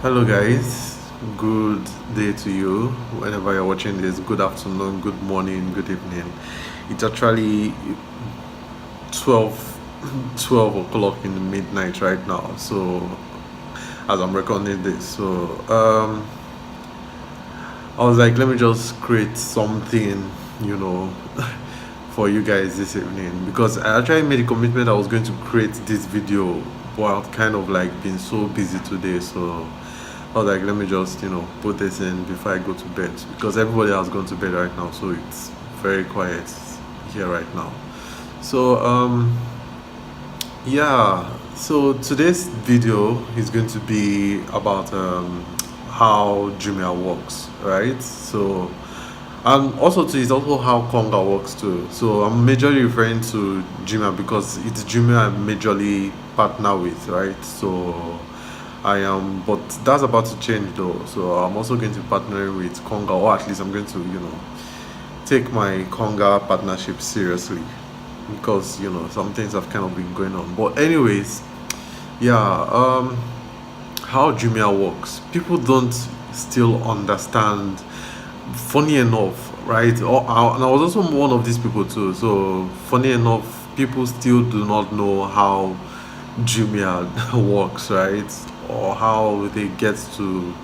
Hello, guys. Good day to you. Whenever you're watching this, good afternoon, good morning, good evening. It's actually 12, 12 o'clock in the midnight right now. So, as I'm recording this, I was like, let me just create something, you know, for you guys this evening because I actually made a commitment I was going to create this video, but I've kind of like been so busy today. So I was like, let me just, put this in before I go to bed because everybody has gone to bed right now. So it's very quiet here right now. So, yeah, so today's video is going to be about how Jumia works, right? So, and also too, it's also how Konga works too. So I'm majorly referring to Jumia because it's Jumia I'm majorly partner with, right? So I am, but that's about to change though. So I'm also going to be partnering with Konga, or at least I'm going to, take my Konga partnership seriously because some things have kind of been going on. But anyways, yeah, how Jumia works. People don't still understand. Funny enough, right? And I was also one of these people too. So funny enough, people still do not know how Jumia works, right? Or how they get to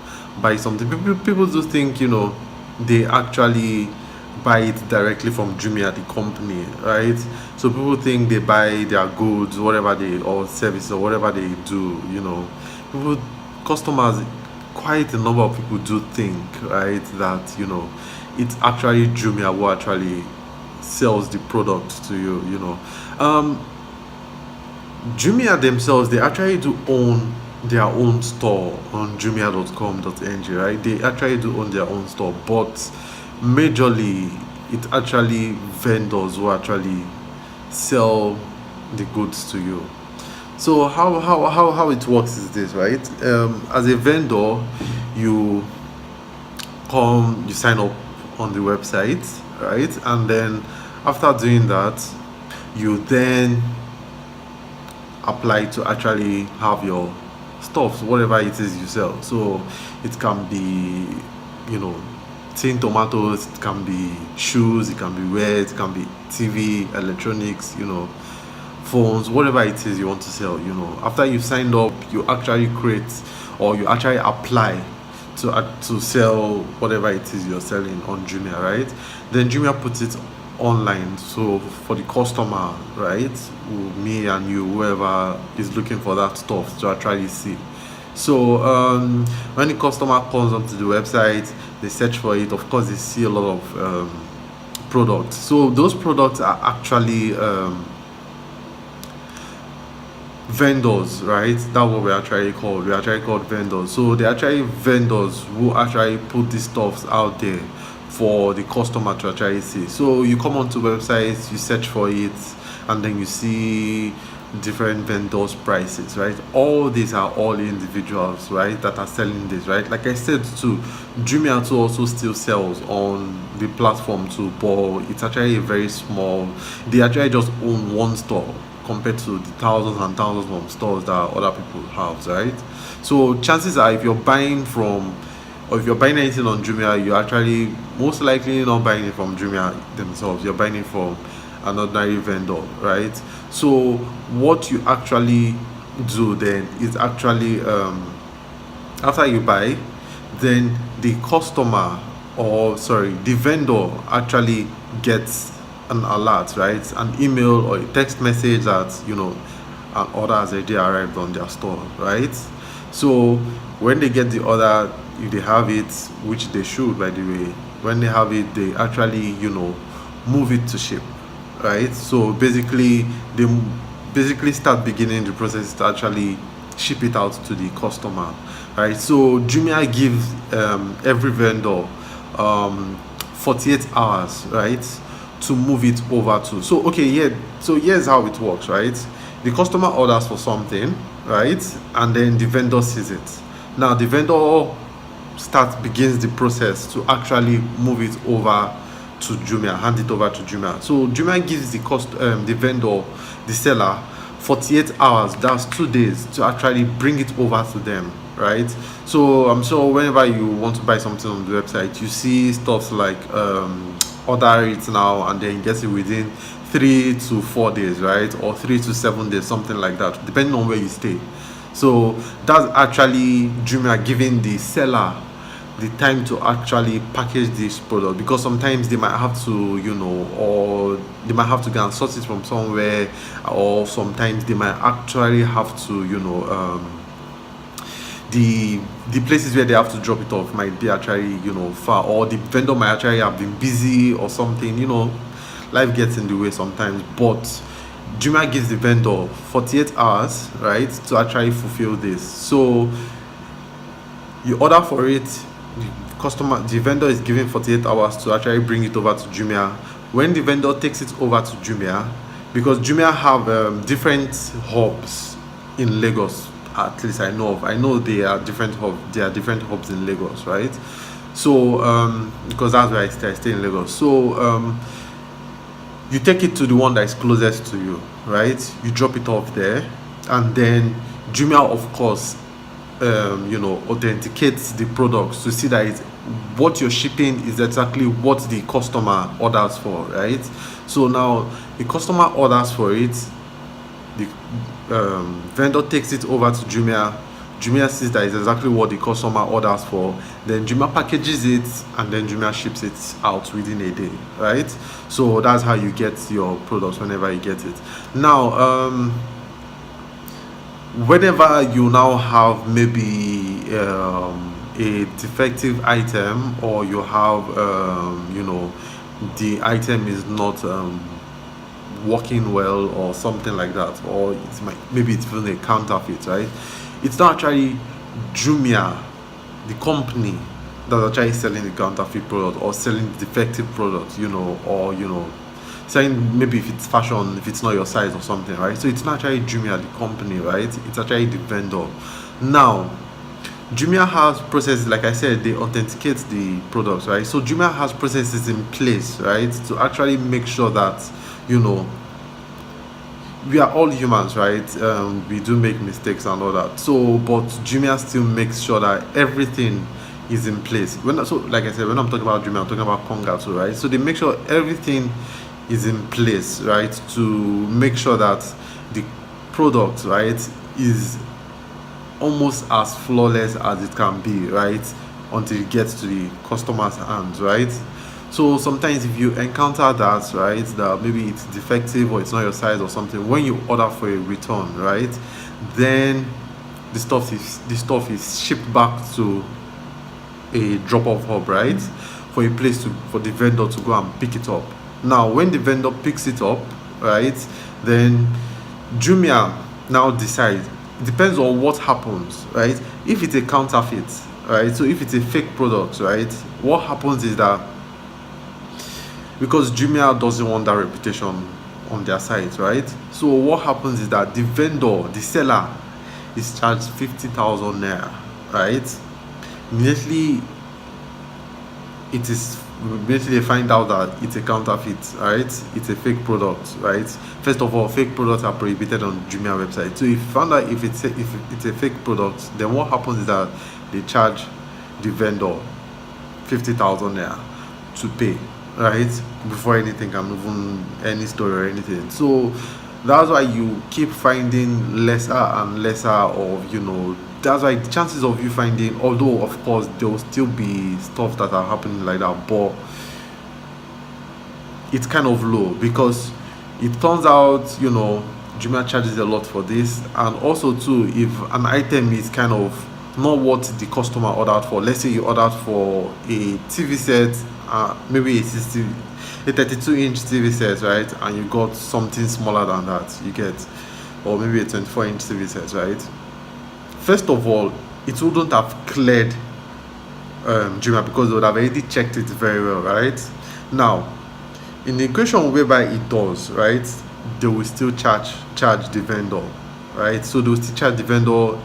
buy something. People do think they actually buy it directly from Jumia, the company, right? So people think they buy their goods, whatever they or service or whatever they do. People, customers, quite a number of people do think, right, that it's actually Jumia who actually sells the product to you. Jumia themselves, they actually do own their own store on jumia.com.ng, right? They actually do own their own store, but majorly it's actually vendors who actually sell the goods to you. So how it works is this, right? As a vendor, you you sign up on the website, right? And then after doing that, you then apply to actually have your stuff, whatever it is you sell. So it can be, tin tomatoes, it can be shoes, it can be wear, it can be TV, electronics, phones, whatever it is you want to sell. After you've signed up, you actually create or you actually apply to sell whatever it is you're selling on Jumia, right? Then Jumia puts it online, so for the customer, right, me and you, whoever is looking for that stuff to actually see. So when the customer comes onto the website, they search for it. Of course, they see a lot of products. So those products are actually vendors, right? That's what we actually called. We actually called vendors. So they actually vendors who actually put these stuffs out there for the customer to actually see. So you come onto websites, you search for it, and then you see different vendors' prices, right? All these are all individuals, right, that are selling this, right? Like I said too, Jumia too also still sells on the platform too, but it's actually a very small. They actually just own one store compared to the thousands and thousands of stores that other people have, right? So chances are, if you're buying from or if you're buying anything on Jumia, you're actually most likely not buying it from Jumia themselves. You're buying it from an ordinary vendor, right? So what you actually do then is actually after you buy, then the customer or sorry, the vendor actually gets an alert, right? An email or a text message that an order has already arrived on their store, right? So when they get the order, if they have it, which they should, by the way, when they have it, they actually move it to ship, right? So basically they start beginning the process to actually ship it out to the customer, right? So Jumia gives every vendor 48 hours, right, to move it over to. So okay, yeah, so here's how it works, right? The customer orders for something, right, and then the vendor sees it. Now the vendor begins the process to actually move it over to Jumia, hand it over to Jumia. So Jumia gives the vendor, the seller, 48 hours, that's 2 days, to actually bring it over to them, right? So I'm sure whenever you want to buy something on the website, you see stuff like order it now and then get it within 3 to 4 days, right? Or 3 to 7 days, something like that, depending on where you stay. So that's actually Jumia giving the seller the time to actually package this product, because sometimes they might have to, or they might have to go and source it from somewhere, or sometimes they might actually have to, the places where they have to drop it off might be actually, far, or the vendor might actually have been busy or something. Life gets in the way sometimes, but Jumia gives the vendor 48 hours, right, to actually fulfill this. So you order for it, the vendor is given 48 hours to actually bring it over to Jumia. When the vendor takes it over to Jumia, because Jumia have different hubs in Lagos, at least I know there are different hubs in Lagos, right? So because that's where I stay in Lagos. So you take it to the one that is closest to you, right? You drop it off there, and then Jumia, of course, authenticates the products to see that what you're shipping is exactly what the customer orders for, right? So now the customer orders for it, the vendor takes it over to Jumia. Jumia sees that it's exactly what the customer orders for. Then Jumia packages it, and then Jumia ships it out within a day, right? So that's how you get your products whenever you get it. Now, whenever you now have maybe a defective item, or you have the item is not working well or something like that, or maybe it's even a counterfeit, right? It's not actually Jumia, the company, that's actually selling the counterfeit product or selling the defective product, or saying maybe if it's fashion, if it's not your size or something, right? So it's not actually Jumia, the company, right? It's actually the vendor. Now, Jumia has processes, like I said, they authenticate the products, right? So Jumia has processes in place, right, to actually make sure that, we are all humans, right? We do make mistakes and all that. So, but Jumia still makes sure that everything is in place. Like I said, when I'm talking about Jumia, I'm talking about Konga too, right? So they make sure everything is in place, right, to make sure that the product, right, is almost as flawless as it can be, right, until it gets to the customer's hands, right? So sometimes if you encounter that, right, that maybe it's defective or it's not your size or something, when you order for a return, right, then the stuff is shipped back to a drop-off hub, right, for the vendor to go and pick it up. Now, when the vendor picks it up, right, then Jumia now decides. It depends on what happens, right? If it's a counterfeit, right, so if it's a fake product, right, what happens is that, because Jumia doesn't want that reputation on their site, right? So what happens is that the vendor, the seller, is charged 50,000 naira, right? Immediately they find out that it's a counterfeit, right? It's a fake product, right? First of all, fake products are prohibited on Jumia website. So if you found out if it's a fake product, then what happens is that they charge the vendor 50,000 naira to pay, right, before anything can move on, any story or anything. So that's why you keep finding lesser and lesser of, that's why the chances of you finding, although of course there will still be stuff that are happening like that, but it's kind of low, because it turns out, Jumia charges a lot for this. And also too, if an item is kind of not what the customer ordered for, let's say you ordered for a TV set, maybe a 32-inch TV set, right, and you got something smaller than that, you get, or maybe a 24-inch TV set, right? First of all, it wouldn't have cleared Jumia, because they would have already checked it very well, right? Now, in the equation whereby it does, right, they will still charge the vendor, right? So they will still charge the vendor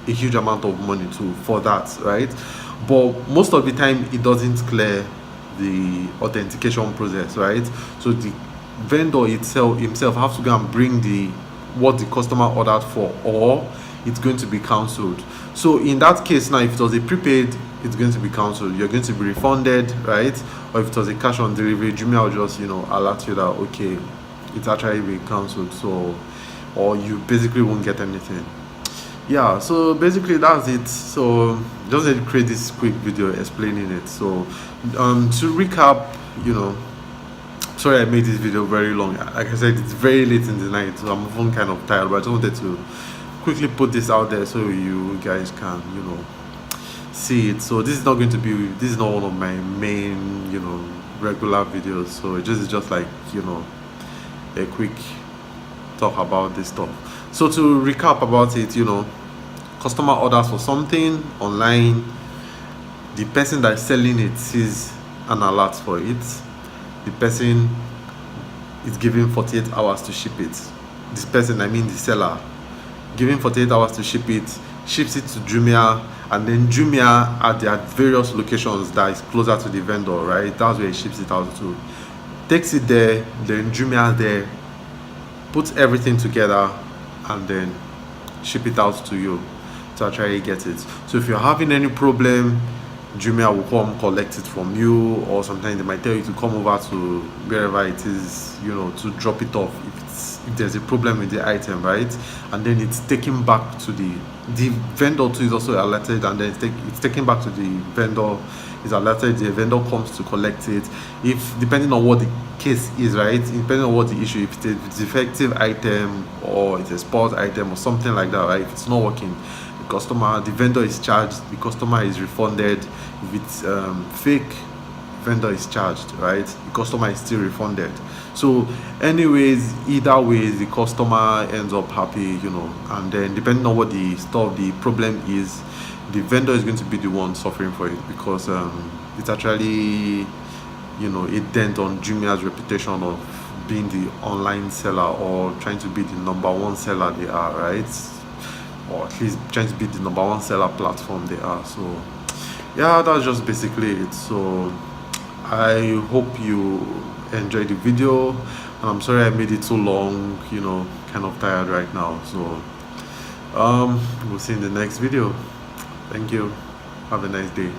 a huge amount of money too for that, right? But most of the time it doesn't clear the authentication process, right? So the vendor himself has to go and bring what the customer ordered for, or it's going to be cancelled. So in that case now, if it was a prepaid, it's going to be cancelled, you're going to be refunded, right? Or if it was a cash on delivery, Jumia will just alert you that okay, it's actually been cancelled, so, or you basically won't get anything. Yeah, so basically that's it. So just need to create this quick video explaining it. So to recap, sorry I made this video very long. Like I said, it's very late in the night, so I'm even kind of tired, but I just wanted to quickly put this out there so you guys can see it. So this is not one of my main regular videos, so it just is just like a quick talk about this stuff. So to recap about it, customer orders for something online, the person that is selling it sees an alert for it, the person is given 48 hours to ship it. This person, I mean the seller, given 48 hours to ship it, ships it to Jumia, and then Jumia at their various locations that is closer to the vendor, right? That's where he ships it out to. Takes it there, then Jumia there, puts everything together, and then ship it out to you to actually get it. So if you're having any problem, Jumia will come collect it from you, or sometimes they might tell you to come over to wherever it is, to drop it off if there's a problem with the item, right? And then it's taken back to the vendor too, is also alerted, and then it's taken back to the vendor, is alerted, the vendor comes to collect it. If depending on what the case is, right, depending on what the issue, if it's a defective item or it's a spoiled item or something like that, right, if it's not working, the vendor is charged, the customer is refunded. If it's fake, vendor is charged, right? The customer is still refunded. So anyways, either way, the customer ends up happy, and then depending on what the problem is, the vendor is going to be the one suffering for it, because it's actually a dent on Jumia's reputation of being the online seller, or trying to be the number one seller they are, right? Or at least trying to be the number one seller platform they are. So yeah, that's just basically it. So I hope you enjoyed the video, and I'm sorry I made it so long, kind of tired right now. So we'll see you in the next video. Thank you, have a nice day.